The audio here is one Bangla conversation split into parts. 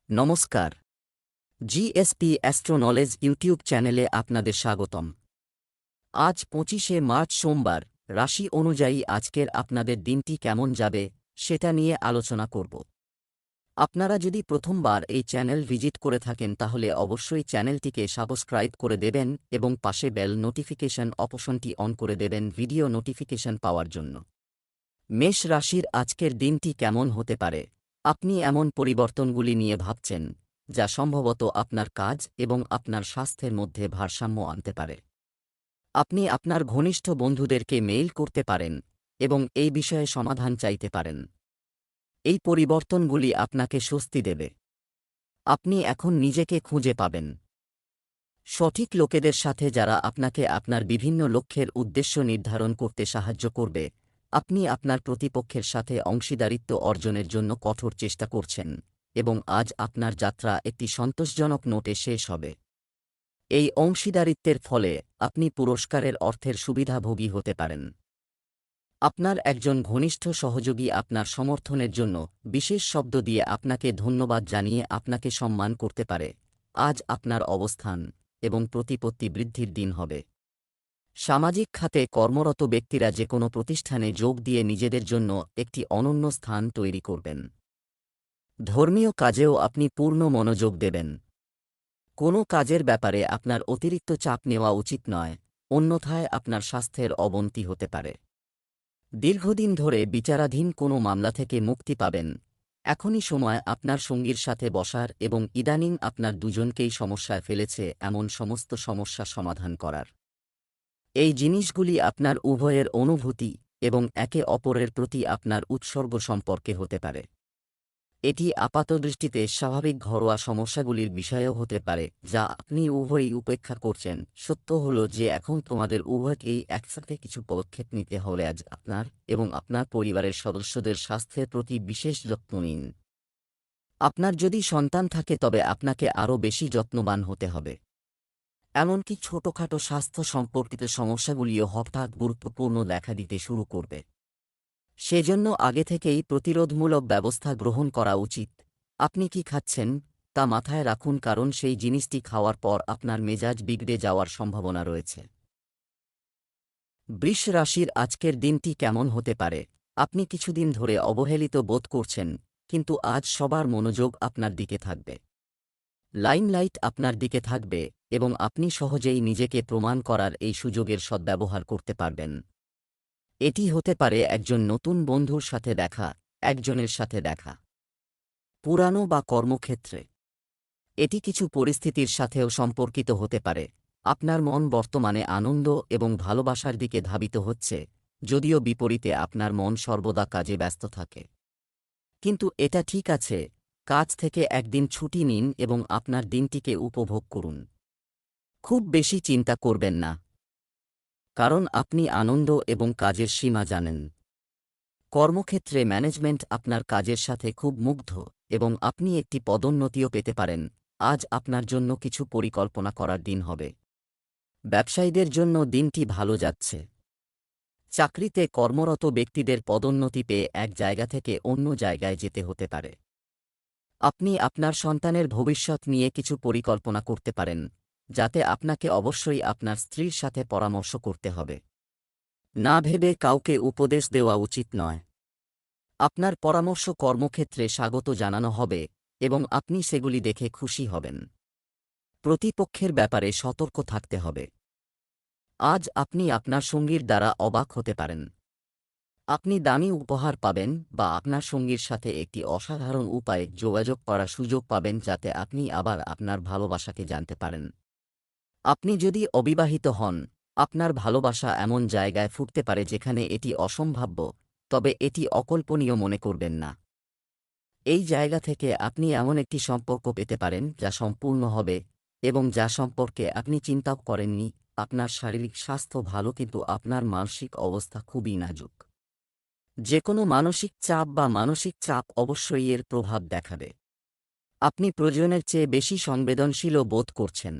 নমস্কার। জিএসপি অ্যাস্ট্রো নলেজ ইউটিউব চ্যানেলে আপনাদের স্বাগতম। আজ ২৫শে মার্চ সোমবার, রাশি অনুযায়ী আজকের আপনাদের দিনটি কেমন যাবে সেটা নিয়ে আলোচনা করব। আপনারা যদি প্রথমবার এই চ্যানেল ভিজিট করে থাকেন তাহলে অবশ্যই চ্যানেলটিকে সাবস্ক্রাইব করে দেবেন এবং পাশে বেল নোটিফিকেশন অপশনটি অন করে দেবেন ভিডিও নোটিফিকেশন পাওয়ার জন্য। মেষ রাশির আজকের দিনটি কেমন হতে পারে? আপনি এমন পরিবর্তনগুলি নিয়ে ভাবছেন যা সম্ভবত আপনার কাজ এবং আপনার স্বাস্থ্যের মধ্যে ভারসাম্য আনতে পারে। আপনি আপনার ঘনিষ্ঠ বন্ধুদেরকে মেইল করতে পারেন এবং এই বিষয়ে সমাধান চাইতে পারেন। এই পরিবর্তনগুলি আপনাকে স্বস্তি দেবে। আপনি এখন নিজেকে খুঁজে পাবেন সঠিক লোকেদের সাথে যারা আপনাকে আপনার বিভিন্ন লক্ষ্যের উদ্দেশ্য নির্ধারণ করতে সাহায্য করবে। আপনি আপনার প্রতিপক্ষের সাথে অংশীদারিত্ব অর্জনের জন্য কঠোর চেষ্টা করছেন এবং আজ আপনার যাত্রা একটি সন্তোষজনক নোটে শেষ হবে। এই অংশীদারিত্বের ফলে আপনি পুরস্কারের অর্থের সুবিধাভোগী হতে পারেন। আপনার একজন ঘনিষ্ঠ সহযোগী আপনার সমর্থনের জন্য বিশেষ শব্দ দিয়ে আপনাকে ধন্যবাদ জানিয়ে আপনাকে সম্মান করতে পারে। আজ আপনার অবস্থান এবং প্রতিপত্তি বৃদ্ধির দিন হবে। সামাজিক খাতে কর্মরত ব্যক্তিরা যে কোনো প্রতিষ্ঠানে যোগ দিয়ে নিজেদের জন্য একটি অনন্য স্থান তৈরি করবেন। ধর্মীয় কাজেও আপনি পূর্ণ মনোযোগ দেবেন। কোনো কাজের ব্যাপারে আপনার অতিরিক্ত চাপ নেওয়া উচিত নয়, অন্যথায় আপনার স্বাস্থ্যের অবনতি হতে পারে। দীর্ঘদিন ধরে বিচারাধীন কোনো মামলা থেকে মুক্তি পাবেন। এখনই সময় আপনার সঙ্গীর সাথে বসার এবং ইদানিং আপনার দুজনকেই সমস্যায় ফেলেছে এমন সমস্ত সমস্যা সমাধান করার। এই জিনিসগুলি আপনার উভয়ের অনুভূতি এবং একে অপরের প্রতি আপনার উৎসর্গ সম্পর্কে হতে পারে। এটি আপাতদৃষ্টিতে স্বাভাবিক ঘরোয়া সমস্যাগুলির বিষয়েও হতে পারে যা আপনি উভয়ই উপেক্ষা করছেন। সত্য হল যে এখন তোমাদের উভয়কেই একসাথে কিছু পদক্ষেপ নিতে হলে আজ আপনার এবং আপনার পরিবারের সদস্যদের স্বাস্থ্যের প্রতি বিশেষ যত্ন নিন। আপনার যদি সন্তান থাকে তবে আপনাকে আরও বেশি যত্নবান হতে হবে। এমনকি ছোটখাটো স্বাস্থ্য সম্পর্কিত সমস্যাগুলিও হঠাৎ গুরুত্বপূর্ণ দেখা দিতে শুরু করবে। সেজন্য আগে থেকেই প্রতিরোধমূলক ব্যবস্থা গ্রহণ করা উচিত। আপনি কি খাচ্ছেন তা মাথায় রাখুন, কারণ সেই জিনিসটি খাওয়ার পর আপনার মেজাজ বিগড়ে যাওয়ার সম্ভাবনা রয়েছে। বৃষ রাশির আজকের দিনটি কেমন হতে পারে? আপনি কিছুদিন ধরে অবহেলিত বোধ করছেন, কিন্তু আজ সবার মনোযোগ আপনার দিকে থাকবে। লাইমলাইট আপনার দিকে থাকবে এবং আপনি সহজেই নিজেকে প্রমাণ করার এই সুযোগের সদ্ব্যবহার করতে পারবেন। এটি হতে পারে একজন নতুন বন্ধুর সাথে দেখা, একজনের সাথে দেখা, পুরানো বা কর্মক্ষেত্রে। এটি কিছু পরিস্থিতির সাথেও সম্পর্কিত হতে পারে। আপনার মন বর্তমানে আনন্দ এবং ভালোবাসার দিকে ধাবিত হচ্ছে, যদিও বিপরীতে আপনার মন সর্বদা কাজে ব্যস্ত থাকে। কিন্তু এটা ঠিক আছে, কাজ থেকে একদিন ছুটি নিন এবং আপনার দিনটিকে উপভোগ করুন। খুব বেশি চিন্তা করবেন না, কারণ আপনি আনন্দ এবং কাজের সীমা জানেন। কর্মক্ষেত্রে ম্যানেজমেন্ট আপনার কাজের সাথে খুব মুগ্ধ এবং আপনি একটি পদোন্নতিও পেতে পারেন। আজ আপনার জন্য কিছু পরিকল্পনা করার দিন হবে। ব্যবসায়ীদের জন্য দিনটি ভালো যাচ্ছে। চাকরিতে কর্মরত ব্যক্তিদের পদোন্নতি পেয়ে এক জায়গা থেকে অন্য জায়গায় যেতে হতে পারে। আপনি আপনার সন্তানের ভবিষ্যৎ নিয়ে কিছু পরিকল্পনা করতে পারেন, যাতে আপনাকে অবশ্যই আপনার স্ত্রীর সাথে পরামর্শ করতে হবে। না ভেবে কাউকে উপদেশ দেওয়া উচিত নয়। আপনার পরামর্শ কর্মক্ষেত্রে স্বাগত জানানো হবে এবং আপনি সেগুলি দেখে খুশি হবেন। প্রতিপক্ষের ব্যাপারে সতর্ক থাকতে হবে। আজ আপনি আপনার সঙ্গীর দ্বারা অবাক হতে পারেন। আপনি দামি উপহার পাবেন বা আপনার সঙ্গীর সাথে একটি অসাধারণ উপায়ে যোগাযোগ করার সুযোগ পাবেন যাতে আপনি আবার আপনার ভালোবাসাকে জানতে পারেন। আপনি যদি অবিবাহিত হন, আপনার ভালোবাসা এমন জায়গায় ফুটতে পারে যেখানে এটি অসম্ভাব্য, তবে এটি অকল্পনীয় মনে করবেন না। এই জায়গা থেকে আপনি এমন একটি সম্পর্ক পেতে পারেন যা সম্পূর্ণ হবে এবং যা সম্পর্কে আপনি চিন্তাও করেননি। আপনার শারীরিক স্বাস্থ্য ভালো, কিন্তু আপনার মানসিক অবস্থা খুবই নাজুক। যে কোনো মানসিক চাপ বা মানসিক চাপ অবশ্যই এর প্রভাব দেখাবে। আপনি প্রয়োজনের চেয়ে বেশি সংবেদনশীলও বোধ করছেন।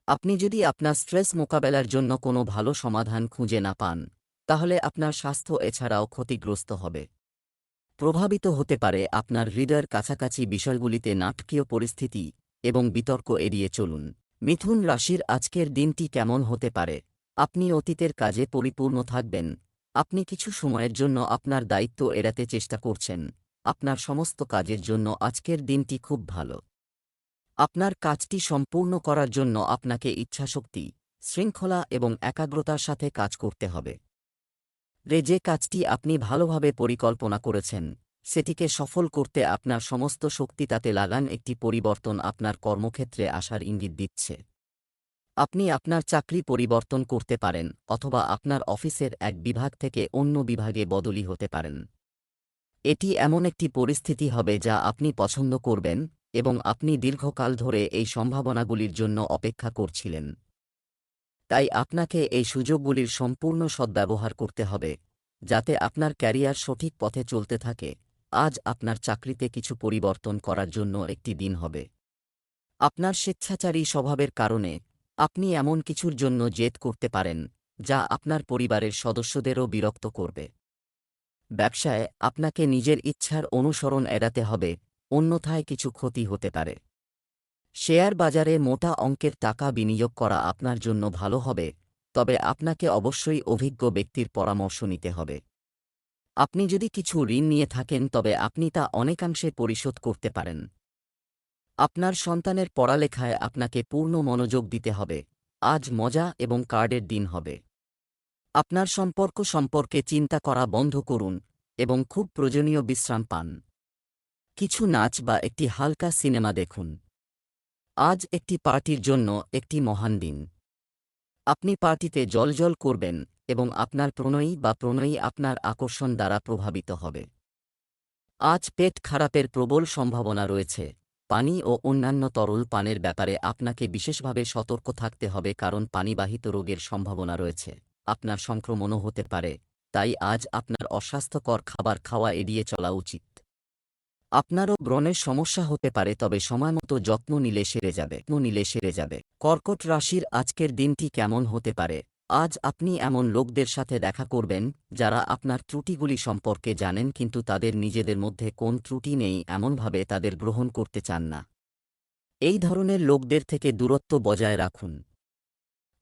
আপনি যদি আপনার স্ট্রেস মোকাবেলার জন্য কোনো ভালো সমাধান খুঁজে না পান, তাহলে আপনার স্বাস্থ্য এছাড়াও ক্ষতিগ্রস্ত হবে। প্রভাবিত হতে পারে আপনার হৃদয়ের কাছাকাছি বিষয়গুলিতে নাটকীয় পরিস্থিতি এবং বিতর্ক এড়িয়ে চলুন। মিথুন রাশির আজকের দিনটি কেমন হতে পারে? আপনি অতীতের কাজে পরিপূর্ণ থাকবেন। আপনি কিছু সময়ের জন্য আপনার দায়িত্ব এড়াতে চেষ্টা করছেন। আপনার সমস্ত কাজের জন্য আজকের দিনটি খুব ভালো। আপনার কাজটি সম্পূর্ণ করার জন্য আপনাকে ইচ্ছাশক্তি, শৃঙ্খলা এবং একাগ্রতার সাথে কাজ করতে হবে। যে কাজটি আপনি ভালোভাবে পরিকল্পনা করেছেন, সেটিকে সফল করতে আপনার সমস্ত শক্তি তাতে লাগান। একটি পরিবর্তন আপনার কর্মক্ষেত্রে আসার ইঙ্গিত দিচ্ছে। আপনি আপনার চাকরি পরিবর্তন করতে পারেন অথবা আপনার অফিসের এক বিভাগ থেকে অন্য বিভাগে বদলি হতে পারেন। এটি এমন একটি পরিস্থিতি হবে যা আপনি পছন্দ করবেন এবং আপনি দীর্ঘকাল ধরে এই সম্ভাবনাগুলির জন্য অপেক্ষা করছিলেন। তাই আপনাকে এই সুযোগগুলির সম্পূর্ণ সদ্ব্যবহার করতে হবে, যাতে আপনার ক্যারিয়ার সঠিক পথে চলতে থাকে। আজ আপনার চাকরিতে কিছু পরিবর্তন করার জন্য একটি দিন হবে। আপনার স্বেচ্ছাচারী স্বভাবের কারণে আপনি এমন কিছুর জন্য জেদ করতে পারেন, যা আপনার পরিবারের সদস্যদেরও বিরক্ত করবে। ব্যবসায় আপনাকে নিজের ইচ্ছার অনুসরণ এড়াতে হবে, অন্যথায় কিছু ক্ষতি হতে পারে। শেয়ার বাজারে মোটা অঙ্কের টাকা বিনিয়োগ করা আপনার জন্য ভালো হবে, তবে আপনাকে অবশ্যই অভিজ্ঞ ব্যক্তির পরামর্শ নিতে হবে। আপনি যদি কিছু ঋণ নিয়ে থাকেন তবে আপনি তা অনেকাংশে পরিশোধ করতে পারেন। আপনার সন্তানের পড়ালেখায় আপনাকে পূর্ণ মনোযোগ দিতে হবে। আজ মজা এবং কার্ডের দিন হবে। আপনার সম্পর্কে চিন্তা করা বন্ধ করুন এবং খুব প্রয়োজনীয় বিশ্রাম পান। কিছু নাচ বা একটি হালকা সিনেমা দেখুন। আজ একটি পার্টির জন্য একটি মহান দিন। আপনি পার্টিতে জ্বলজ্বল করবেন এবং আপনার প্রণয়ী আপনার আকর্ষণ দ্বারা প্রভাবিত হবে। আজ পেট খারাপের প্রবল সম্ভাবনা রয়েছে। পানি ও অন্যান্য তরল পানের ব্যাপারে আপনাকে বিশেষভাবে সতর্ক থাকতে হবে, কারণ পানিবাহিত রোগের সম্ভাবনা রয়েছে। আপনার সংক্রমণও হতে পারে, তাই আজ আপনার অস্বাস্থ্যকর খাবার খাওয়া এড়িয়ে চলা উচিত। আপনারও ব্রণের সমস্যা হতে পারে, তবে সময়মতো যত্ন নিলে সেরে যাবে। কর্কট রাশির আজকের দিনটি কেমন হতে পারে? আজ আপনি এমন লোকদের সাথে দেখা করবেন যারা আপনার ত্রুটিগুলি সম্পর্কে জানেন কিন্তু তাদের নিজেদের মধ্যে কোন ত্রুটি নেই এমনভাবে তাদের গ্রহণ করতে চান না। এই ধরনের লোকদের থেকে দূরত্ব বজায় রাখুন।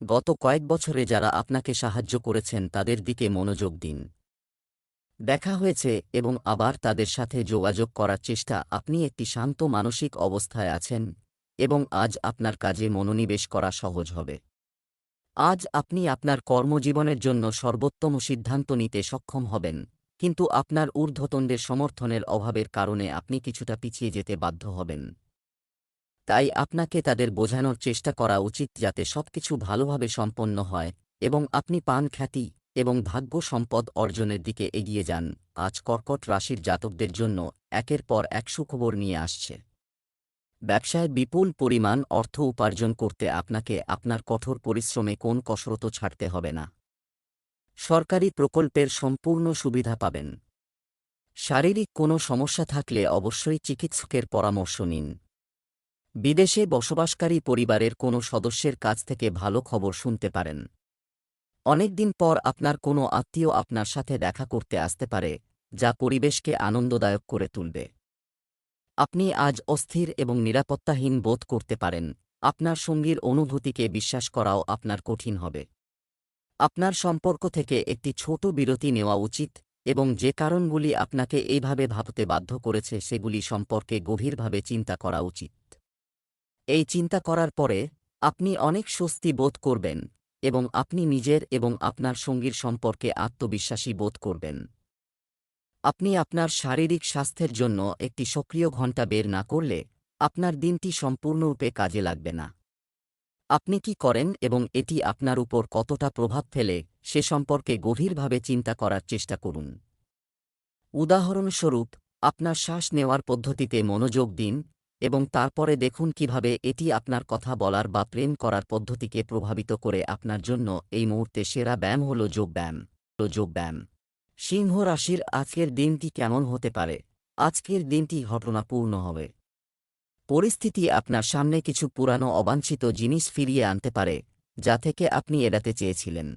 গত কয়েক বছরে যারা আপনাকে সাহায্য করেছেন তাদের দিকে মনোযোগ দিন। দেখা হয়েছে এবং আবার তাদের সাথে যোগাযোগ করার চেষ্টা। আপনি একটি শান্ত মানসিক অবস্থায় আছেন এবং আজ আপনার কাজে মনোনিবেশ করা সহজ হবে। আজ আপনি আপনার কর্মজীবনের জন্য সর্বোত্তম সিদ্ধান্ত নিতে সক্ষম হবেন, কিন্তু আপনার ঊর্ধ্বতনদের সমর্থনের অভাবের কারণে আপনি কিছুটা পিছিয়ে যেতে বাধ্য হবেন। তাই আপনাকে তাদের বোঝানোর চেষ্টা করা উচিত যাতে সবকিছু ভালোভাবে সম্পন্ন হয় এবং আপনি পান খ্যাতি এবং ভাগ্য সম্পদ অর্জনের দিকে এগিয়ে যান। আজ কর্কট রাশির জাতকদের জন্য একের পর এক সুখবর নিয়ে আসছে। ব্যবসায় বিপুল পরিমাণ অর্থ উপার্জন করতে আপনাকে আপনার কঠোর পরিশ্রমে কোন কসরতও ছাড়তে হবে না। সরকারি প্রকল্পের সম্পূর্ণ সুবিধা পাবেন। শারীরিক কোনো সমস্যা থাকলে অবশ্যই চিকিৎসকের পরামর্শ নিন। বিদেশে বসবাসকারী পরিবারের কোনো সদস্যের কাছ থেকে ভালো খবর শুনতে পারেন। অনেকদিন পর আপনার কোনো আত্মীয় আপনার সাথে দেখা করতে আসতে পারে, যা পরিবেশকে আনন্দদায়ক করে তুলবে। আপনি আজ অস্থির এবং নিরাপত্তাহীন বোধ করতে পারেন। আপনার সঙ্গীর অনুভূতিকে বিশ্বাস করাও আপনার কঠিন হবে। আপনার সম্পর্ক থেকে একটি ছোট বিরতি নেওয়া উচিত এবং যে কারণগুলি আপনাকে এইভাবে ভাবতে বাধ্য করেছে সেগুলি সম্পর্কে গভীরভাবে চিন্তা করা উচিত। এই চিন্তা করার পরে আপনি অনেক স্বস্তি বোধ করবেন এবং আপনি নিজের এবং আপনার সঙ্গীর সম্পর্কে আত্মবিশ্বাসী বোধ করবেন। আপনি আপনার শারীরিক স্বাস্থ্যের জন্য একটি সক্রিয় ঘণ্টা বের না করলে আপনার দিনটি সম্পূর্ণরূপে কাজে লাগবে না। আপনি কি করেন এবং এটি আপনার উপর কতটা প্রভাব ফেলে সে সম্পর্কে গভীরভাবে চিন্তা করার চেষ্টা করুন। উদাহরণস্বরূপ, আপনার শ্বাস নেওয়ার পদ্ধতিতে মনোযোগ দিন এবং তারপরে দেখুন কিভাবে এটি আপনার কথা বলার বা প্রেম করার পদ্ধতিকে প্রভাবিত করে। আপনার জন্য এই মুহূর্তে সেরা ব্যায়াম হল যোগব্যায়াম। সিংহ রাশির আজকের দিনটি কেমন হতে পারে? আজকের দিনটি ঘটনাপূর্ণ হবে। পরিস্থিতি আপনার সামনে কিছু পুরানো অবাঞ্ছিত জিনিস ফিরিয়ে আনতে পারে, যা থেকে আপনি এড়াতে চেয়েছিলেন।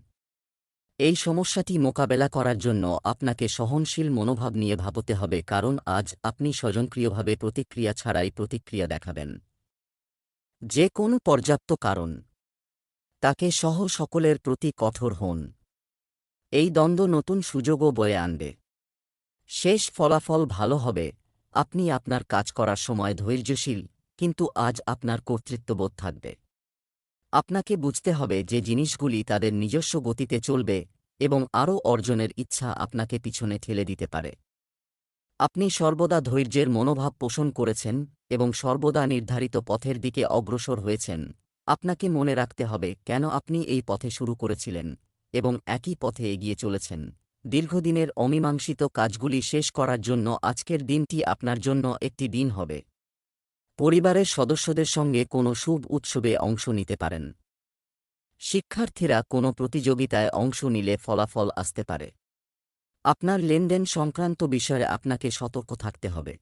এই সমস্যাটি মোকাবেলা করার জন্য আপনাকে সহনশীল মনোভাব নিয়ে ভাবতে হবে, কারণ আজ আপনি স্বয়ংক্রিয়ভাবে প্রতিক্রিয়া ছাড়াই প্রতিক্রিয়া দেখাবেন। যে কোনো পর্যাপ্ত কারণ তাকে সহ সকলের প্রতি কঠোর হন। এই দ্বন্দ্ব নতুন সুযোগও বয়ে আনবে। শেষ ফলাফল ভালো হবে। আপনি আপনার কাজ করার সময় ধৈর্যশীল, কিন্তু আজ আপনার কর্তৃত্ববোধ থাকবে। আপনাকে বুঝতে হবে যে জিনিসগুলি তাদের নিজস্ব গতিতে চলবে এবং আরও অর্জনের ইচ্ছা আপনাকে পিছনে ঠেলে দিতে পারে। আপনি সর্বদা ধৈর্যের মনোভাব পোষণ করেছেন এবং সর্বদা নির্ধারিত পথের দিকে অগ্রসর হয়েছেন। আপনাকে মনে রাখতে হবে কেন আপনি এই পথে শুরু করেছিলেন এবং একই পথে এগিয়ে চলেছেন। দীর্ঘদিনের অমীমাংসিত কাজগুলি শেষ করার জন্য আজকের দিনটি আপনার জন্য একটি দিন হবে। পরিবারের সদস্যদের সঙ্গে কোনো শুভ উৎসবে অংশ নিতে পারেন। শিক্ষার্থীরা কোনো প্রতিযোগিতায় অংশ নিলে ফলাফল আসতে পারে। আপনার লেনদেন সংক্রান্ত বিষয়ে আপনাকে সতর্ক থাকতে হবে।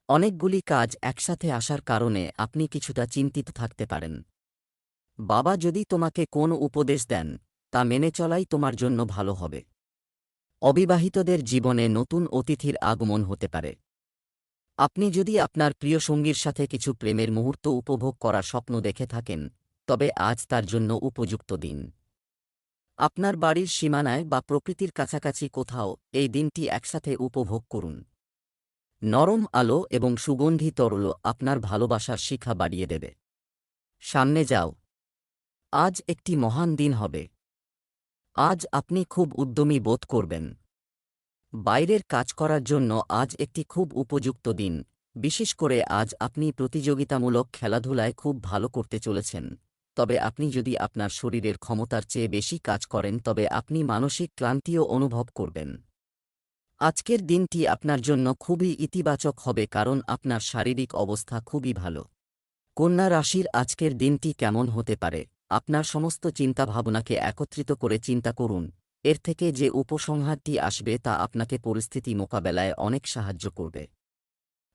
অনেকগুলি কাজ একসাথে আসার কারণে আপনি কিছুটা চিন্তিত থাকতে পারেন। বাবা যদি তোমাকে কোনো উপদেশ দেন, তা মেনে চলাই তোমার জন্য ভালো হবে। অবিবাহিতদের জীবনে নতুন অতিথির আগমন হতে পারে। আপনি যদি আপনার প্রিয় সঙ্গীর সাথে কিছু প্রেমের মুহূর্ত উপভোগ করার স্বপ্ন দেখে থাকেন, তবে আজ তার জন্য উপযুক্ত দিন। আপনার বাড়ির সীমানায় বা প্রকৃতির কাছাকাছি কোথাও এই দিনটি একসাথে উপভোগ করুন। নরম আলো এবং সুগন্ধি তরল আপনার ভালোবাসার শিখা বাড়িয়ে দেবে। সামনে যাও। আজ একটি মহান দিন হবে। আজ আপনি খুব উদ্যমী বোধ করবেন। বাইরের কাজ করার জন্য আজ একটি খুব উপযুক্ত দিন, বিশেষ করে আজ আপনি প্রতিযোগিতামূলক খেলাধুলায় খুব ভালো করতে চলেছেন। তবে আপনি যদি আপনার শরীরের ক্ষমতার চেয়ে বেশি কাজ করেন তবে আপনি মানসিক ক্লান্তিও অনুভব করবেন। আজকের দিনটি আপনার জন্য খুবই ইতিবাচক হবে, কারণ আপনার শারীরিক অবস্থা খুবই ভালো। কন্যা রাশির আজকের দিনটি কেমন হতে পারে? আপনার সমস্ত চিন্তাভাবনাকে একত্রিত করে চিন্তা করুন। এর থেকে যে উপসংহারটি আসবে তা আপনাকে পরিস্থিতি মোকাবেলায় অনেক সাহায্য করবে।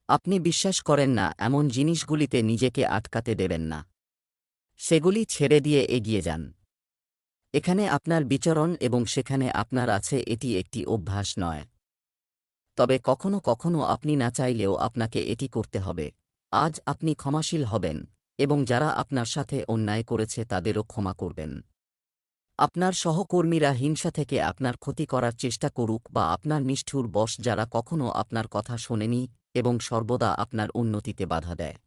আপনি বিশ্বাস করেন না এমন জিনিসগুলিতে নিজেকে আটকাতে দেবেন না। সেগুলি ছেড়ে দিয়ে এগিয়ে যান। এখানে আপনার বিচরণ এবং সেখানে আপনার আছে, এটি একটি অভ্যাস নয়। তবে কখনো কখনো আপনি না চাইলেও আপনাকে এটি করতে হবে। আজ আপনি ক্ষমাশীল হবেন এবং যারা আপনার সাথে অন্যায় করেছে তাদেরও ক্ষমা করবেন। আপনার সহকর্মীরা হিংসা থেকে আপনার ক্ষতি করার চেষ্টা করুক বা আপনার নিষ্ঠুর বশ যারা কখনো আপনার কথা শোনেনি এবং সর্বদা আপনার উন্নতিতে বাধা দেয়।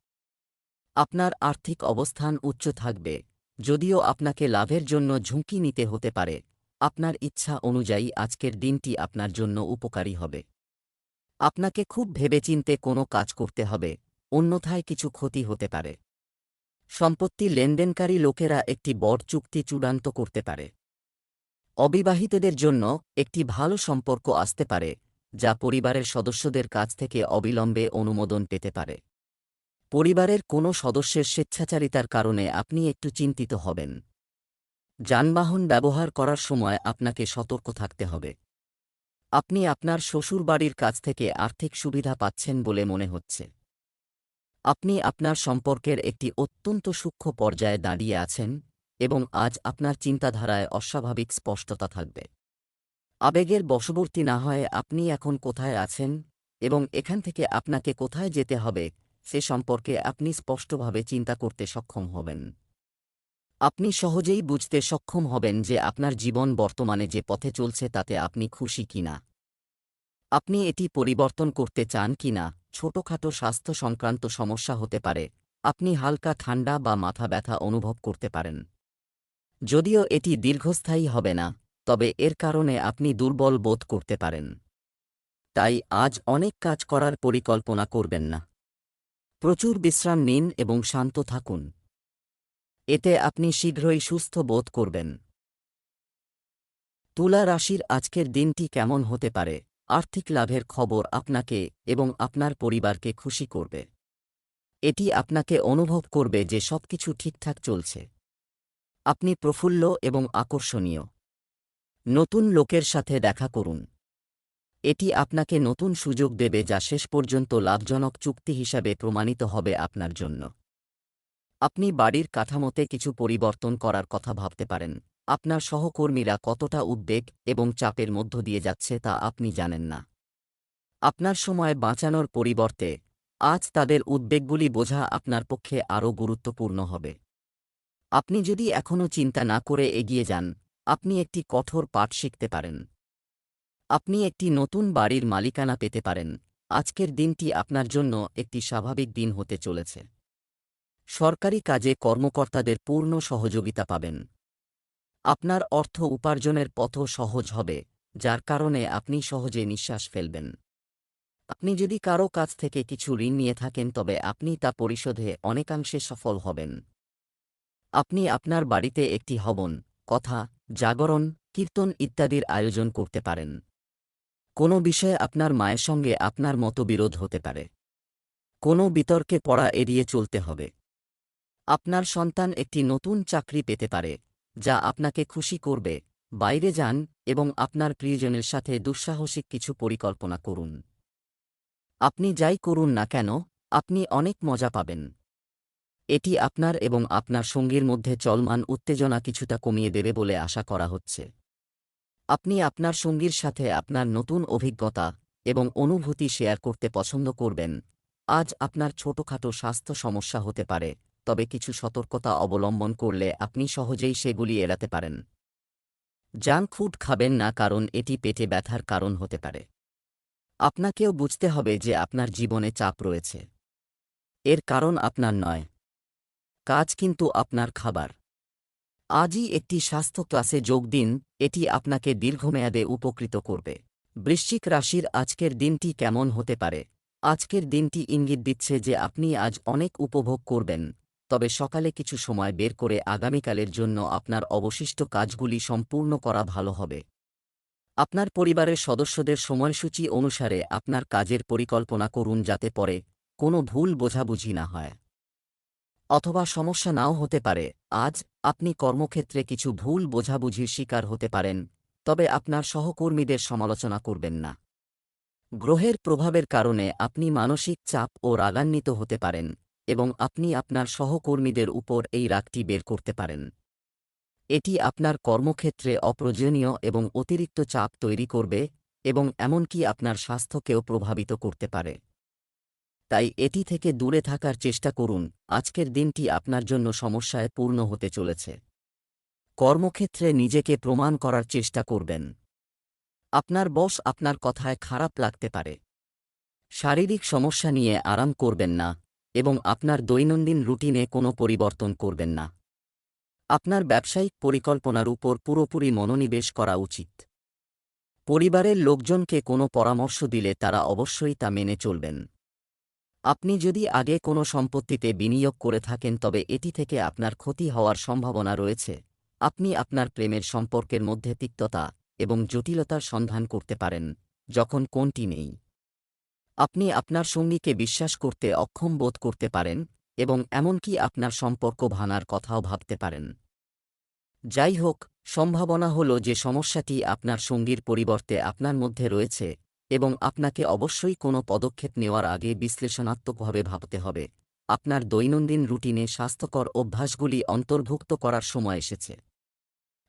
আপনার আর্থিক অবস্থান উচ্চ থাকবে, যদিও আপনাকে লাভের জন্য ঝুঁকি নিতে হতে পারে। আপনার ইচ্ছা অনুযায়ী আজকের দিনটি আপনার জন্য উপকারী হবে। আপনাকে খুব ভেবেচিন্তে কোনো কাজ করতে হবে, অন্যথায় কিছু ক্ষতি হতে পারে। সম্পত্তি লেনদেনকারী লোকেরা একটি বড় চুক্তি চূড়ান্ত করতে পারে। অবিবাহিতদের জন্য একটি ভালো সম্পর্ক আসতে পারে, যা পরিবারের সদস্যদের কাছ থেকে অবিলম্বে অনুমোদন পেতে পারে। পরিবারের কোনো সদস্যের স্বেচ্ছাচারিতার কারণে আপনি একটু চিন্তিত হবেন। যানবাহন ব্যবহার করার সময় আপনাকে সতর্ক থাকতে হবে। আপনি আপনার শ্বশুরবাড়ির কাছ থেকে আর্থিক সুবিধা পাচ্ছেন বলে মনে হচ্ছে। আপনি আপনার সম্পর্কের একটি অত্যন্ত সূক্ষ্ম পর্যায়ে দাঁড়িয়ে আছেন এবং আজ আপনার চিন্তাধারায় অস্বাভাবিক স্পষ্টতা থাকবে। আবেগের বশবর্তী না হয়ে আপনি এখন কোথায় আছেন এবং এখান থেকে আপনাকে কোথায় যেতে হবে সে সম্পর্কে আপনি স্পষ্টভাবে চিন্তা করতে সক্ষম হবেন। আপনি সহজেই বুঝতে সক্ষম হবেন যে আপনার জীবন বর্তমানে যে পথে চলছে তাতে আপনি খুশি কিনা। আপনি এটি পরিবর্তন করতে চান কিনা। ছোটখাটো স্বাস্থ্য সংক্রান্ত সমস্যা হতে পারে। আপনি হালকা ঠান্ডা বা মাথা ব্যথা অনুভব করতে পারেন। যদিও এটি দীর্ঘস্থায়ী হবে না, তবে এর কারণে আপনি দুর্বল বোধ করতে পারেন। তাই আজ অনেক কাজ করার পরিকল্পনা করবেন না। প্রচুর বিশ্রাম নিন এবং শান্ত থাকুন। এতে আপনি শীঘ্রই সুস্থ বোধ করবেন। তুলা রাশির আজকের দিনটি কেমন হতে পারে? আর্থিক লাভের খবর আপনাকে এবং আপনার পরিবারকে খুশি করবে। এটি আপনাকে অনুভব করবে যে সবকিছু ঠিকঠাক চলছে। আপনি প্রফুল্ল এবং আকর্ষণীয়। নতুন লোকের সাথে দেখা করুন। এটি আপনাকে নতুন সুযোগ দেবে যা শেষ পর্যন্ত লাভজনক চুক্তি হিসাবে প্রমাণিত হবে আপনার জন্য। আপনি বাড়ির কাঠামোতে কিছু পরিবর্তন করার কথা ভাবতে পারেন। আপনার সহকর্মীরা কতটা উদ্বেগ এবং চাপের মধ্য দিয়ে যাচ্ছে তা আপনি জানেন না। আপনার সময় বাঁচানোর পরিবর্তে আজ তাদের উদ্বেগগুলি বোঝা আপনার পক্ষে আরও গুরুত্বপূর্ণ হবে। আপনি যদি এখনও চিন্তা না করে এগিয়ে যান, আপনি একটি কঠোর পাঠ শিখতে পারেন। আপনি একটি নতুন বাড়ির মালিকানা পেতে পারেন। আজকের দিনটি আপনার জন্য একটি স্বাভাবিক দিন হতে চলেছে। সরকারি কাজে কর্মকর্তাদের পূর্ণ সহযোগিতা পাবেন। আপনার অর্থ উপার্জনের পথও সহজ হবে, যার কারণে আপনি সহজে নিঃশ্বাস ফেলবেন। আপনি যদি কারও কাছ থেকে কিছু ঋণ নিয়ে থাকেন তবে আপনি তা পরিশোধে অনেকাংশে সফল হবেন। আপনি আপনার বাড়িতে একটি হবন, কথা, জাগরণ, কীর্তন ইত্যাদির আয়োজন করতে পারেন। কোনো বিষয়ে আপনার মায়ের সঙ্গে আপনার মতবিরোধ হতে পারে। কোনো বিতর্কে পড়া এড়িয়ে চলতে হবে। আপনার সন্তান একটি নতুন চাকরি পেতে পারে, যা আপনাকে খুশি করবে। বাইরে যান এবং আপনার প্রিয়জনের সাথে দুঃসাহসিক কিছু পরিকল্পনা করুন। আপনি যাই করুন না কেন, আপনি অনেক মজা পাবেন। এটি আপনার এবং আপনার সঙ্গীর মধ্যে চলমান উত্তেজনা কিছুটা কমিয়ে দেবে বলে আশা করা হচ্ছে। আপনি আপনার সঙ্গীর সাথে আপনার নতুন অভিজ্ঞতা এবং অনুভূতি শেয়ার করতে পছন্দ করবেন। আজ আপনার ছোটখাটো স্বাস্থ্য সমস্যা হতে পারে, তবে কিছু সতর্কতা অবলম্বন করলে আপনি সহজেই সেগুলি এড়াতে পারেন। জাঙ্ক ফুড খাবেন না, কারণ এটি পেটে ব্যথার কারণ হতে পারে। আপনাকেও বুঝতে হবে যে আপনার জীবনে চাপ রয়েছে। এর কারণ আপনার নয়, কাজ কিন্তু আপনার খাবার। আজই একটি স্বাস্থ্য ক্লাসে যোগ দিন, এটি আপনাকে দীর্ঘমেয়াদে উপকৃত করবে। বৃশ্চিক রাশির আজকের দিনটি কেমন হতে পারে? আজকের দিনটি ইঙ্গিত দিচ্ছে যে আপনি আজ অনেক উপভোগ করবেন, তবে সকালে কিছু সময় বের করে আগামীকালের জন্য আপনার অবশিষ্ট কাজগুলি সম্পূর্ণ করা ভালো হবে। আপনার পরিবারের সদস্যদের সময়সূচি অনুসারে আপনার কাজের পরিকল্পনা করুন, যাতে পরে কোনো ভুল বোঝাবুঝি না হয়। অথবা সমস্যা নাও হতে পারে। আজ আপনি কর্মক্ষেত্রে কিছু ভুল বোঝাবুঝির শিকার হতে পারেন, তবে আপনার সহকর্মীদের সমালোচনা করবেন না। গ্রহের প্রভাবের কারণে আপনি মানসিক চাপ ও রাগান্বিত হতে পারেন, এবং আপনি আপনার সহকর্মীদের উপর এই রাগটি বের করতে পারেন। এটি আপনার কর্মক্ষেত্রে অপ্রয়োজনীয় এবং অতিরিক্ত চাপ তৈরি করবে, এবং এমনকি আপনার স্বাস্থ্যকেও প্রভাবিত করতে পারে। তাই এটি থেকে দূরে থাকার চেষ্টা করুন। আজকের দিনটি আপনার জন্য সমস্যায় পূর্ণ হতে চলেছে। কর্মক্ষেত্রে নিজেকে প্রমাণ করার চেষ্টা করবেন। আপনার বস আপনার কথায় খারাপ লাগতে পারে। শারীরিক সমস্যা নিয়ে আরাম করবেন না, এবং আপনার দৈনন্দিন রুটিনে কোনো পরিবর্তন করবেন না। আপনার ব্যবসায়িক পরিকল্পনার উপর পুরোপুরি মনোনিবেশ করা উচিত। পরিবারের লোকজনকে কোনো পরামর্শ দিলে তারা অবশ্যই তা মেনে চলবেন। আপনি যদি আগে কোনো সম্পত্তিতে বিনিয়োগ করে থাকেন তবে এটি থেকে আপনার ক্ষতি হওয়ার সম্ভাবনা রয়েছে। আপনি আপনার প্রেমের সম্পর্কের মধ্যে তিক্ততা এবং জটিলতার সন্ধান করতে পারেন, যখন কোনটি নেই। আপনি আপনার সঙ্গীকে বিশ্বাস করতে অক্ষম বোধ করতে পারেন, এবং এমনকি আপনার সম্পর্ক ভাঙার কথাও ভাবতে পারেন। যাই হোক, সম্ভাবনা হল যে সমস্যাটি আপনার সঙ্গীর পরিবর্তে আপনার মধ্যে রয়েছে, এবং আপনাকে অবশ্যই কোনো পদক্ষেপ নেওয়ার আগে বিশ্লেষণাত্মকভাবে ভাবতে হবে। আপনার দৈনন্দিন রুটিনে স্বাস্থ্যকর অভ্যাসগুলি অন্তর্ভুক্ত করার সময় এসেছে।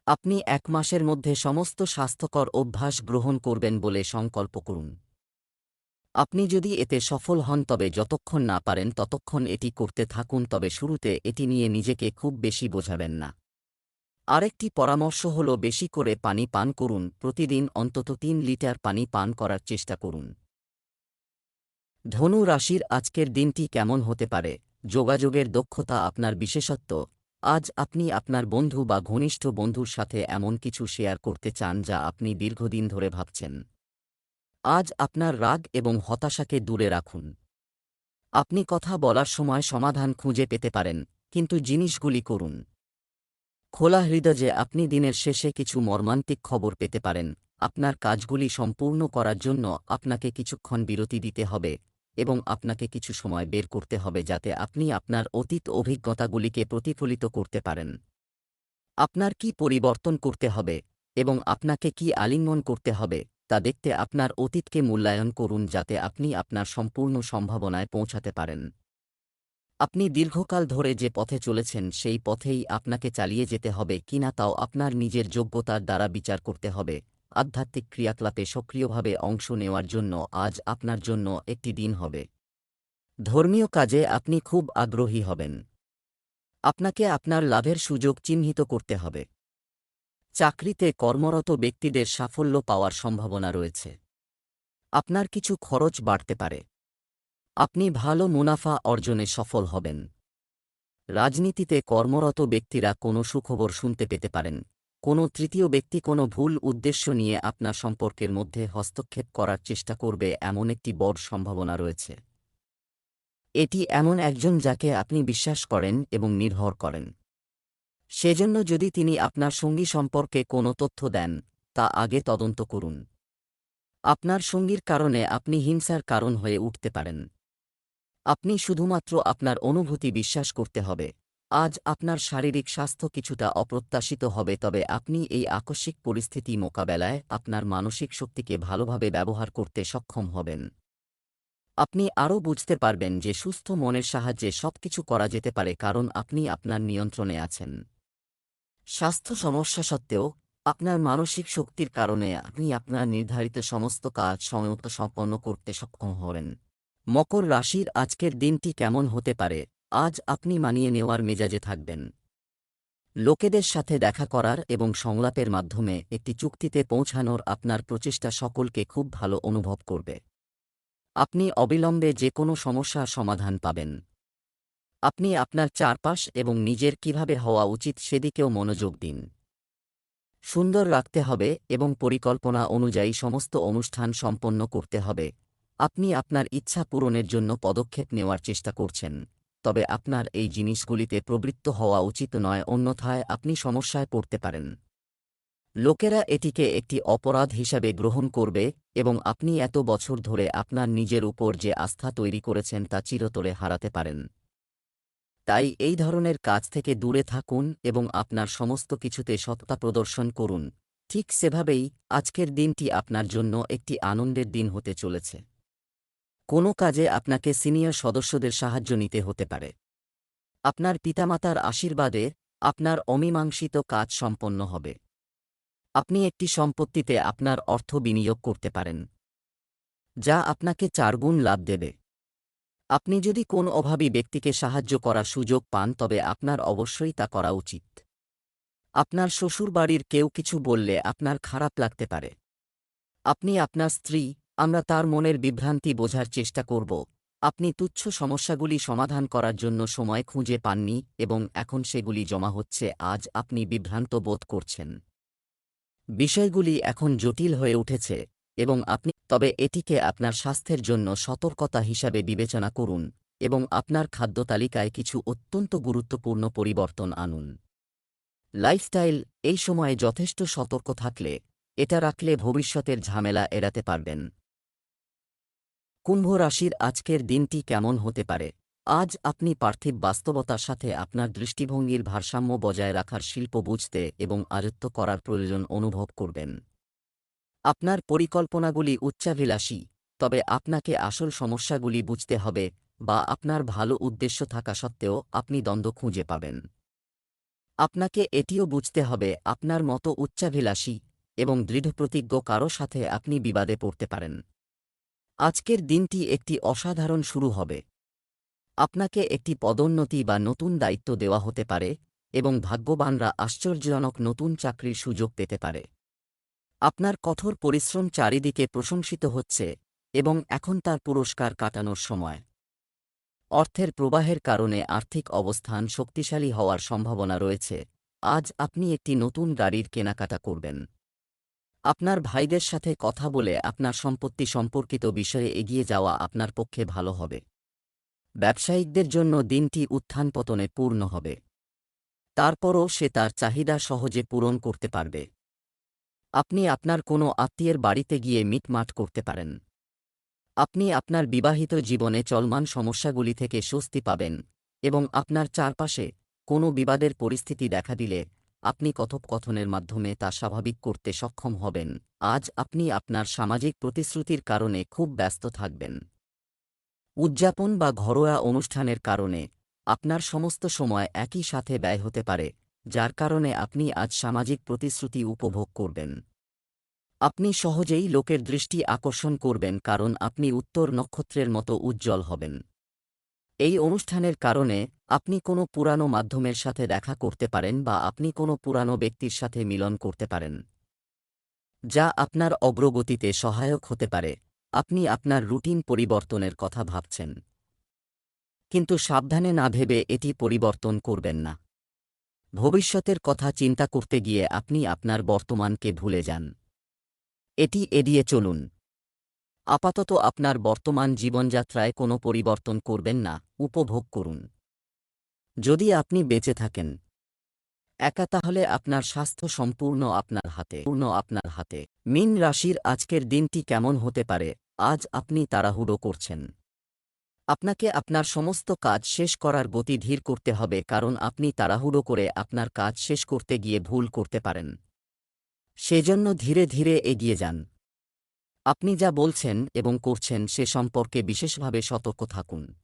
আপনি 1 মাসের মধ্যে সমস্ত স্বাস্থ্যকর অভ্যাস গ্রহণ করবেন বলে সংকল্প করুন। আপনি যদি এতে সফল হন তবে যতক্ষণ না পারেন ততক্ষণ এটি করতে থাকুন, তবে শুরুতে এটি নিয়ে নিজেকে খুব বেশি বোঝাবেন না। আরেকটি পরামর্শ হল বেশি করে পানি পান করুন। প্রতিদিন অন্তত 3 লিটার পানি পান করার চেষ্টা করুন। ধনু রাশির আজকের দিনটি কেমন হতে পারে? যোগাযোগের দক্ষতা আপনার বিশেষত্ব। আজ আপনি আপনার বন্ধু বা ঘনিষ্ঠ বন্ধুর সাথে এমন কিছু শেয়ার করতে চান যা আপনি দীর্ঘদিন ধরে ভাবছেন। আজ আপনার রাগ এবং হতাশাকে দূরে রাখুন। আপনি কথা বলার সময় সমাধান খুঁজে পেতে পারেন, কিন্তু জিনিসগুলি করুন খোলা হৃদয়ে। আপনি দিনের শেষে কিছু মর্মান্তিক খবর পেতে পারেন। আপনার কাজগুলি সম্পূর্ণ করার জন্য আপনাকে কিছুক্ষণ বিরতি দিতে হবে, এবং আপনাকে কিছু সময় বের করতে হবে যাতে আপনি আপনার অতীত অভিজ্ঞতাগুলিকে প্রতিফলিত করতে পারেন। আপনার কি পরিবর্তন করতে হবে, এবং আপনাকে কি আলিঙ্গন করতে হবে, তা দেখতে আপনার অতীতকে মূল্যায়ন করুন যাতে আপনি আপনার সম্পূর্ণ সম্ভাবনায় পৌঁছাতে পারেন। আপনি দীর্ঘকাল ধরে যে পথে চলেছেন সেই পথেই আপনাকে চালিয়ে যেতে হবে কিনা তাও আপনার নিজের যোগ্যতার দ্বারা বিচার করতে হবে। আধ্যাত্মিক ক্রিয়াকলাপে সক্রিয়ভাবে অংশ নেওয়ার জন্য আজ আপনার জন্য একটি দিন হবে। ধর্মীয় কাজে আপনি খুব আগ্রহী হবেন। আপনাকে আপনার লাভের সুযোগ চিহ্নিত করতে হবে। চাকরিতে কর্মরত ব্যক্তিদের সাফল্য পাওয়ার সম্ভাবনা রয়েছে। আপনার কিছু খরচ বাড়তে পারে। আপনি ভালো মুনাফা অর্জনে সফল হবেন। রাজনীতিতে কর্মরত ব্যক্তিরা কোনো সুখবর শুনতে পেতে পারেন। কোনো তৃতীয় ব্যক্তি কোনো ভুল উদ্দেশ্য নিয়ে আপনার সম্পর্কের মধ্যে হস্তক্ষেপ করার চেষ্টা করবে এমন একটি বড় সম্ভাবনা রয়েছে। এটি এমন একজন যাকে আপনি বিশ্বাস করেন এবং নির্ভর করেন। সেজন্য যদি তিনি আপনার সঙ্গী সম্পর্কে কোনো তথ্য দেন, তা আগে তদন্ত করুন। আপনার সঙ্গীর কারণে আপনি হিংসার কারণ হয়ে উঠতে পারেন। আপনি শুধুমাত্র আপনার অনুভূতি বিশ্বাস করতে হবে। আজ আপনার শারীরিক স্বাস্থ্য কিছুটা অপ্রত্যাশিত হবে, তবে আপনি এই আকস্মিক পরিস্থিতি মোকাবেলায় আপনার মানসিক শক্তিকে ভালোভাবে ব্যবহার করতে সক্ষম হবেন। আপনি আরও বুঝতে পারবেন যে সুস্থ মনের সাহায্যে সবকিছু করা যেতে পারে, কারণ আপনি আপনার নিয়ন্ত্রণে আছেন। স্বাস্থ্য সমস্যা সত্ত্বেও আপনার মানসিক শক্তির কারণে আপনি আপনার নির্ধারিত সমস্ত কাজ সময়মতো সম্পন্ন করতে সক্ষম হবেন। মকর রাশির আজকের দিনটি কেমন হতে পারে? আজ আপনি মানিয়ে নেওয়ার মেজাজে থাকবেন। লোকেদের সাথে দেখা করার এবং সংলাপের মাধ্যমে একটি চুক্তিতে পৌঁছানোর আপনার প্রচেষ্টা সকলকে খুব ভালো অনুভব করবে। আপনি অবিলম্বে যে কোনো সমস্যার সমাধান পাবেন। আপনি আপনার চারপাশ এবং নিজের কিভাবে হওয়া উচিত সেদিকেও মনোযোগ দিন। সুন্দর রাখতে হবে এবং পরিকল্পনা অনুযায়ী সমস্ত অনুষ্ঠান সম্পন্ন করতে হবে। আপনি আপনার ইচ্ছা পূরণের জন্য পদক্ষেপ নেওয়ার চেষ্টা করছেন, তবে আপনার এই জিনিসগুলিতে প্রবৃত্ত হওয়া উচিত নয়, অন্যথায় আপনি সমস্যায় পড়তে পারেন। লোকেরা এটিকে একটি অপরাধ হিসাবে গ্রহণ করবে এবং আপনি এত বছর ধরে আপনার নিজের উপর যে আস্থা তৈরি করেছেন তা চিরতরে হারাতে পারেন। তাই এই ধরনের কাজ থেকে দূরে থাকুন এবং আপনার সমস্ত কিছুতে সততা প্রদর্শন করুন। ঠিক সেভাবেই আজকের দিনটি আপনার জন্য একটি আনন্দের দিন হতে চলেছে। কোনো কাজে আপনাকে সিনিয়র সদস্যদের সাহায্য নিতে হতে পারে। আপনার পিতামাতার আশীর্বাদে আপনার অমীমাংসিত কাজ সম্পন্ন হবে। আপনি একটি সম্পত্তিতে আপনার অর্থ বিনিয়োগ করতে পারেন, যা আপনাকে 4 গুণ লাভ দেবে। আপনি যদি কোন অভাবী ব্যক্তিকে সাহায্য করার সুযোগ পান, তবে আপনার অবশ্যই তা করা উচিত। আপনার শ্বশুরবাড়ির কেউ কিছু বললে আপনার খারাপ লাগতে পারে। আপনি আপনার স্ত্রী, আমরা তার মনের বিভ্রান্তি বোঝার চেষ্টা করব। আপনি তুচ্ছ সমস্যাগুলি সমাধান করার জন্য সময় খুঁজে পাননি এবং এখন সেগুলি জমা হচ্ছে। আজ আপনি বিভ্রান্ত বোধ করছেন। বিষয়গুলি এখন জটিল হয়ে উঠেছে এবং তবে এটিকে আপনার স্বাস্থ্যের জন্য সতর্কতা হিসাবে বিবেচনা করুন এবং আপনার খাদ্য তালিকায় কিছু অত্যন্ত গুরুত্বপূর্ণ পরিবর্তন আনুন। লাইফস্টাইল এই সময়ে যথেষ্ট সতর্ক থাকলে এটা রাখলে ভবিষ্যতের ঝামেলা এড়াতে পারবেন। কুম্ভ রাশির আজকের দিনটি কেমন হতে পারে? আজ আপনি পার্থিব বাস্তবতার সাথে আপনার দৃষ্টিভঙ্গির ভারসাম্য বজায় রাখার শিল্প বুঝতে এবং আয়ত্ত করার প্রয়োজন অনুভব করবেন। আপনার পরিকল্পনাগুলি উচ্চাভিলাষী, তবে আপনাকে আসল সমস্যাগুলি বুঝতে হবে বা আপনার ভালো উদ্দেশ্য থাকা সত্ত্বেও আপনি দ্বন্দ্ব খুঁজে পাবেন। আপনাকে এটিও বুঝতে হবে আপনার মতো উচ্চাভিলাষী এবং দৃঢ়প্রতিজ্ঞ কারো সাথে আপনি বিবাদে পড়তে পারেন। আজকের দিনটি একটি অসাধারণ শুরু হবে। আপনাকে একটি পদোন্নতি বা নতুন দায়িত্ব দেওয়া হতে পারে এবং ভাগ্যবানরা আশ্চর্যজনক নতুন চাকরির সুযোগ পেতে পারে। আপনার কঠোর পরিশ্রম চারিদিকে প্রশংসিত হচ্ছে এবং এখন তার পুরস্কার কাটানোর সময়। অর্থের প্রবাহের কারণে আর্থিক অবস্থান শক্তিশালী হওয়ার সম্ভাবনা রয়েছে। আজ আপনি একটি নতুন গাড়ির কেনাকাটা করবেন। আপনার ভাইদের সাথে কথা বলে আপনার সম্পত্তি সম্পর্কিত বিষয়ে এগিয়ে যাওয়া আপনার পক্ষে ভালো হবে। ব্যবসায়িকদের জন্য দিনটি উত্থান পতনে পূর্ণ হবে। তারপরও সে তার চাহিদা সহজে পূরণ করতে পারবে। আপনি আপনার কোনো আত্মীয়ের বাড়িতে গিয়ে মিটমাট করতে পারেন। আপনি আপনার বিবাহিত জীবনে চলমান সমস্যাগুলি থেকে স্বস্তি পাবেন এবং আপনার চারপাশে কোনো বিবাদের পরিস্থিতি দেখা দিলে আপনি কথোপকথনের মাধ্যমে তা স্বাভাবিক করতে সক্ষম হবেন। আজ আপনি আপনার সামাজিক প্রতিশ্রুতির কারণে খুব ব্যস্ত থাকবেন। উদযাপন বা ঘরোয়া অনুষ্ঠানের কারণে আপনার সমস্ত সময় একই সাথে ব্যয় হতে পারে, যার কারণে আপনি আজ সামাজিক প্রতিশ্রুতি উপভোগ করবেন। আপনি সহজেই লোকের দৃষ্টি আকর্ষণ করবেন কারণ আপনি উত্তর নক্ষত্রের মতো উজ্জ্বল হবেন। এই অনুষ্ঠানের কারণে আপনি কোনো পুরানো মাধ্যমের সাথে দেখা করতে পারেন বা আপনি কোনো পুরানো ব্যক্তির সাথে মিলন করতে পারেন, যা আপনার অগ্রগতিতে সহায়ক হতে পারে। আপনি আপনার রুটিন পরিবর্তনের কথা ভাবছেন, কিন্তু সাবধানে না ভেবে এটি পরিবর্তন করবেন না। ভবিষ্যতের কথা চিন্তা করতে গিয়ে আপনি আপনার বর্তমানকে ভুলে যান। এটি এড়িয়ে চলুন। আপাতত আপনার বর্তমান জীবনযাত্রায় কোনো পরিবর্তন করবেন না, উপভোগ করুন। যদি আপনি বেঁচে থাকেন একা, তাহলে আপনার স্বাস্থ্য সম্পূর্ণ আপনার হাতে। মীন রাশির আজকের দিনটি কেমন হতে পারে? আজ আপনি তাড়াহুড়ো করছেন। আপনাকে আপনার সমস্ত কাজ শেষ করার গতি ধীর করতে হবে কারণ আপনি তাড়াহুড়ো করে আপনার কাজ শেষ করতে গিয়ে ভুল করতে পারেন। সেজন্য ধীরে ধীরে এগিয়ে যান। আপনি যা বলছেন এবং করছেন সে সম্পর্কে বিশেষভাবে সতর্ক থাকুন।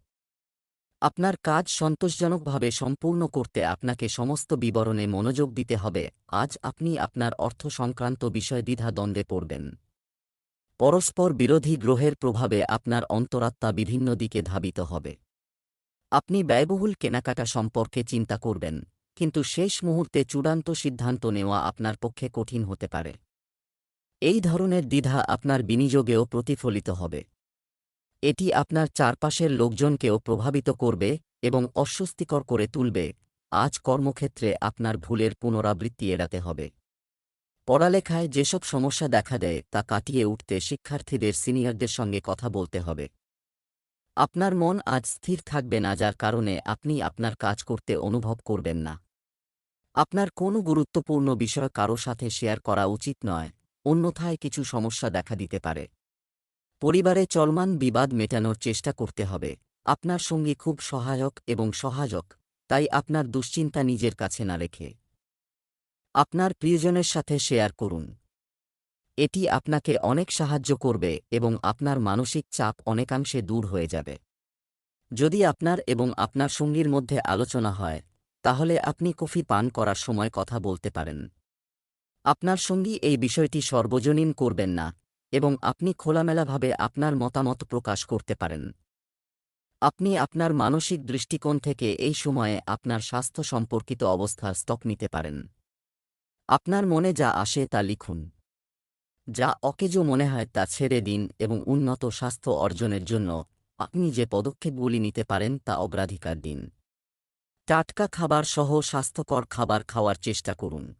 আপনার কাজ সন্তোষজনকভাবে সম্পূর্ণ করতে আপনাকে সমস্ত বিবরণে মনোযোগ দিতে হবে। আজ আপনি আপনার অর্থ সংক্রান্ত বিষয়ে দ্বিধা-দ্বন্দ্বে পড়বেন। পরস্পর বিরোধী গ্রহের প্রভাবে আপনার অন্তরাত্মা বিভিন্ন দিকে ধাবিত হবে। আপনি ব্যয়বহুল কেনাকাটা সম্পর্কে চিন্তা করবেন, কিন্তু শেষ মুহূর্তে চূড়ান্ত সিদ্ধান্ত নেওয়া আপনার পক্ষে কঠিন হতে পারে। এই ধরনের দ্বিধা আপনার বিনিয়োগেও প্রতিফলিত হবে। এটি আপনার চারপাশের লোকজনকেও প্রভাবিত করবে এবং অস্বস্তিকর করে তুলবে। আজ কর্মক্ষেত্রে আপনার ভুলের পুনরাবৃত্তি এড়াতে হবে। পড়ালেখায় যেসব সমস্যা দেখা দেয় তা কাটিয়ে উঠতে শিক্ষার্থীদের সিনিয়রদের সঙ্গে কথা বলতে হবে। আপনার মন আজ স্থির থাকবে না, যার কারণে আপনি আপনার কাজ করতে অনুভব করবেন না। আপনার কোনো গুরুত্বপূর্ণ বিষয় কারো সাথে শেয়ার করা উচিত নয়, অন্যথায় কিছু সমস্যা দেখা দিতে পারে। পরিবারে চলমান বিবাদ মেটানোর চেষ্টা করতে হবে। আপনার সঙ্গী খুব সহায়ক এবং সহায়ক, তাই আপনার দুশ্চিন্তা নিজের কাছে না রেখে আপনার প্রিয়জনের সাথে শেয়ার করুন। এটি আপনাকে অনেক সাহায্য করবে এবং আপনার মানসিক চাপ অনেকাংশে দূর হয়ে যাবে। যদি আপনার এবং আপনার সঙ্গীর মধ্যে আলোচনা হয়, তাহলে আপনি কফি পান করার সময় কথা বলতে পারেন। আপনার সঙ্গী এই বিষয়টি সর্বজনীন করবেন না এবং আপনি খোলামেলাভাবে আপনার মতামত প্রকাশ করতে পারেন। আপনি আপনার মানসিক দৃষ্টিকোণ থেকে এই সময়ে আপনার স্বাস্থ্য সম্পর্কিত অবস্থার স্টক নিতে পারেন। আপনার মনে যা আসে তা লিখুন। যা অকেজো মনে হয় তা ছেড়ে দিন এবং উন্নত স্বাস্থ্য অর্জনের জন্য আপনি যে পদক্ষেপগুলি নিতে পারেন তা অগ্রাধিকার দিন। টাটকা খাবার সহ স্বাস্থ্যকর খাবার খাওয়ার চেষ্টা করুন।